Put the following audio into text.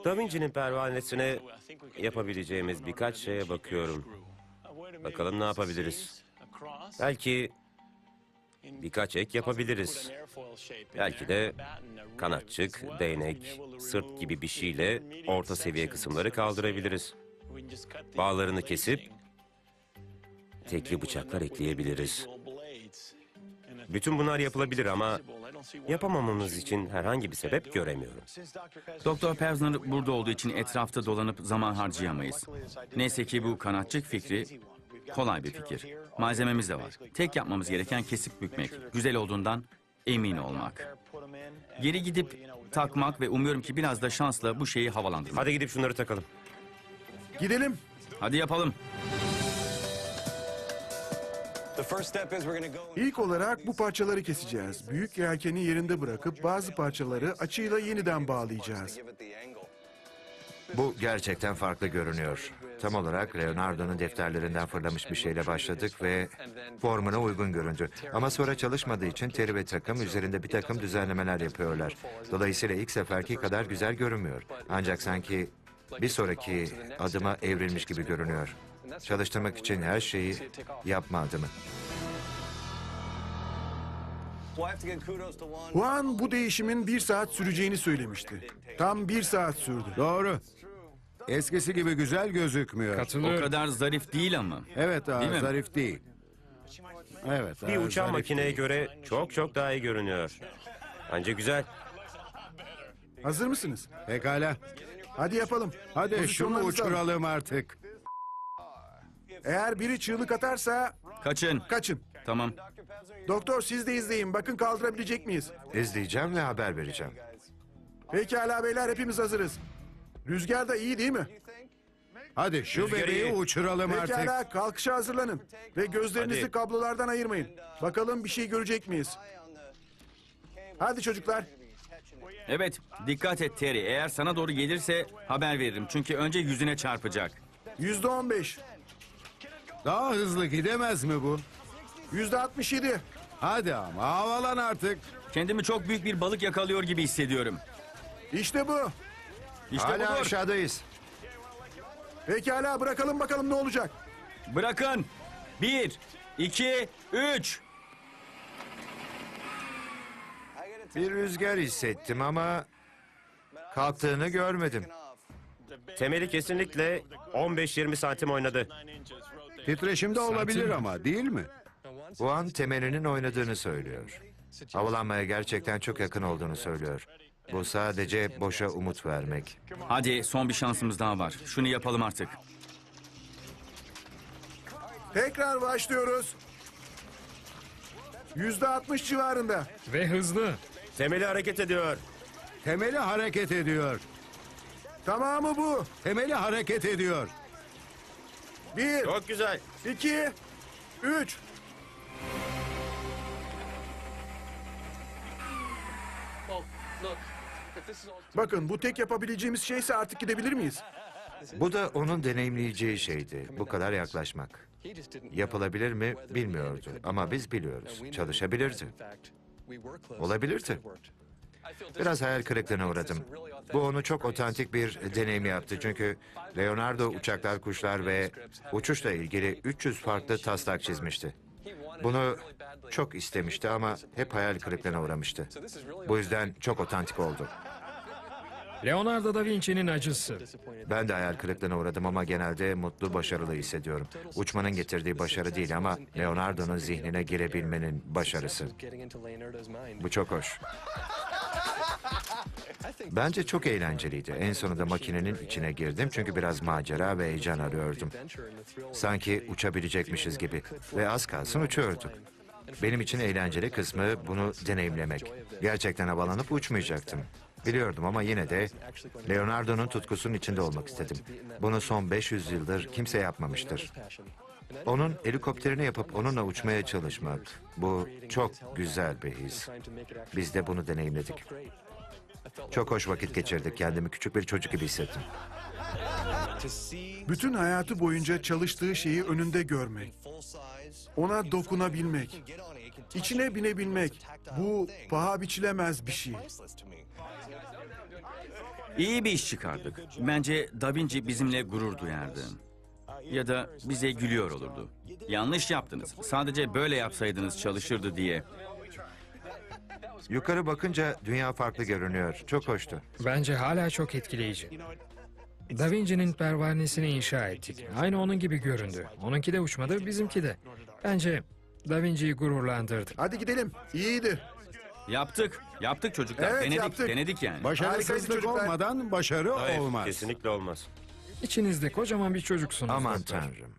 Da Vinci'nin pervanesine yapabileceğimiz birkaç şeye bakıyorum. Bakalım ne yapabiliriz? Belki birkaç ek yapabiliriz. Belki de kanatçık, değnek, sırt gibi bir şeyle orta seviye kısımları kaldırabiliriz. Bağlarını kesip tekli bıçaklar ekleyebiliriz. Bütün bunlar yapılabilir ama yapamamamız için herhangi bir sebep göremiyorum. Doktor Pevsner burada olduğu için etrafta dolanıp zaman harcayamayız. Neyse ki bu kanatçık fikri kolay bir fikir. Malzememiz de var. Tek yapmamız gereken kesip bükmek. Güzel olduğundan emin olmak. Geri gidip takmak ve umuyorum ki biraz da şansla bu şeyi havalandırmak. Hadi gidip şunları takalım. Gidelim. Hadi yapalım. İlk olarak bu parçaları keseceğiz. Büyük yelkeni yerinde bırakıp bazı parçaları açıyla yeniden bağlayacağız. Bu gerçekten farklı görünüyor. Tam olarak Leonardo'nun defterlerinden fırlamış bir şeyle başladık ve formuna uygun göründü. Ama sonra çalışmadığı için Terry ve takım üzerinde bir takım düzenlemeler yapıyorlar. Dolayısıyla ilk seferki kadar güzel görünmüyor. Ancak sanki bir sonraki adıma evrilmiş gibi görünüyor. Çalıştırmak için her şeyi yapma adımı. Juan bu değişimin 1 saat süreceğini söylemişti. Tam 1 saat sürdü. Doğru. Eskisi gibi güzel gözükmüyor. O kadar zarif değil ama. Evet, Değil mi? zarif değil. Evet, Bir uçan zarif makineye değil. göre çok daha iyi görünüyor. Bence güzel. Hazır mısınız? Pekala. Hadi yapalım. Hadi şunu Pozisyonlarınızı alın. uçuralım artık. Eğer biri çığlık atarsa Kaçın. kaçın. Tamam. Doktor siz de izleyin. Bakın kaldırabilecek miyiz? İzleyeceğim ve haber vereceğim. Pekala beyler hepimiz hazırız. Rüzgar da iyi değil mi? Hadi şu Rüzgarı bebeği iyi. uçuralım artık. Pekala kalkışa hazırlanın. Ve gözlerinizi Hadi. kablolardan ayırmayın. Bakalım bir şey görecek miyiz? Hadi çocuklar. Evet, dikkat et Terry. Eğer sana doğru gelirse haber veririm. Çünkü önce yüzüne çarpacak. %15. Daha hızlı gidemez mi bu? %67. Hadi ama havalan artık. Kendimi çok büyük bir balık yakalıyor gibi hissediyorum. İşte bu. İşte Hala budur. aşağıdayız. Pekala bırakalım bakalım ne olacak. Bırakın. 1, 2, 3. Bir rüzgar hissettim ama kalktığını görmedim. Temeli kesinlikle 15-20 santim oynadı. Titreşimde olabilir ama değil mi? Bu an temelinin oynadığını söylüyor. Havalanmaya gerçekten çok yakın olduğunu söylüyor. Bu sadece boşa umut vermek. Hadi son bir şansımız daha var. Şunu yapalım artık. Tekrar başlıyoruz. %60 civarında. Ve hızlı. Temeli hareket ediyor. Temeli hareket ediyor. Tamamı bu. Temeli hareket ediyor. 1, Çok güzel. 2, 3. Bakın bu tek yapabileceğimiz şeyse artık gidebilir miyiz? Bu da onun deneyimleyeceği şeydi. Bu kadar yaklaşmak. Yapılabilir mi bilmiyordu ama biz biliyoruz. Çalışabilirdi. Olabilirdi. Biraz hayal kırıklığına uğradım. Bu onu çok otantik bir deneyim yaptı. Çünkü Leonardo uçaklar, kuşlar ve uçuşla ilgili 300 farklı taslak çizmişti. Bunu çok istemişti ama hep hayal kırıklığına uğramıştı. Bu yüzden çok otantik oldu. Leonardo da Vinci'nin acısı. Ben de hayal kırıklığına uğradım ama genelde mutlu, başarılı hissediyorum. Uçmanın getirdiği başarı değil ama Leonardo'nun zihnine girebilmenin başarısı. Bu çok hoş. Bence çok eğlenceliydi. En sonunda makinenin içine girdim çünkü biraz macera ve heyecan arıyordum. Sanki uçabilecekmişiz gibi ve az kalsın uçuyorduk. Benim için eğlenceli kısmı bunu deneyimlemek. Gerçekten havalanıp uçmayacaktım. Biliyordum ama yine de Leonardo'nun tutkusunun içinde olmak istedim. Bunu son 500 yıldır kimse yapmamıştır. Onun helikopterini yapıp onunla uçmaya çalışmak, bu çok güzel bir his. Biz de bunu deneyimledik. Çok hoş vakit geçirdik. Kendimi küçük bir çocuk gibi hissettim. Bütün hayatı boyunca çalıştığı şeyi önünde görmek. Ona dokunabilmek. İçine binebilmek, bu paha biçilemez bir şey. İyi bir iş çıkardık. Bence Da Vinci bizimle gurur duyardı. Ya da bize gülüyor olurdu. Yanlış yaptınız. Sadece böyle yapsaydınız çalışırdı diye. Yukarı bakınca dünya farklı görünüyor. Çok hoştu. Bence hala çok etkileyici. Da Vinci'nin pervanesini inşa ettik. Aynı onun gibi göründü. Onunki de uçmadı, bizimki de. Bence Da Vinci'yi gururlandırdık. Hadi gidelim. İyiydi. Yaptık. Yaptık çocuklar. Evet, denedik. yaptık. Denedik yani. Başarısızlık çocuklar. olmadan başarı Hayır, olmaz. kesinlikle olmaz. İçinizde kocaman bir çocuksunuz. Aman doktor. tanrım.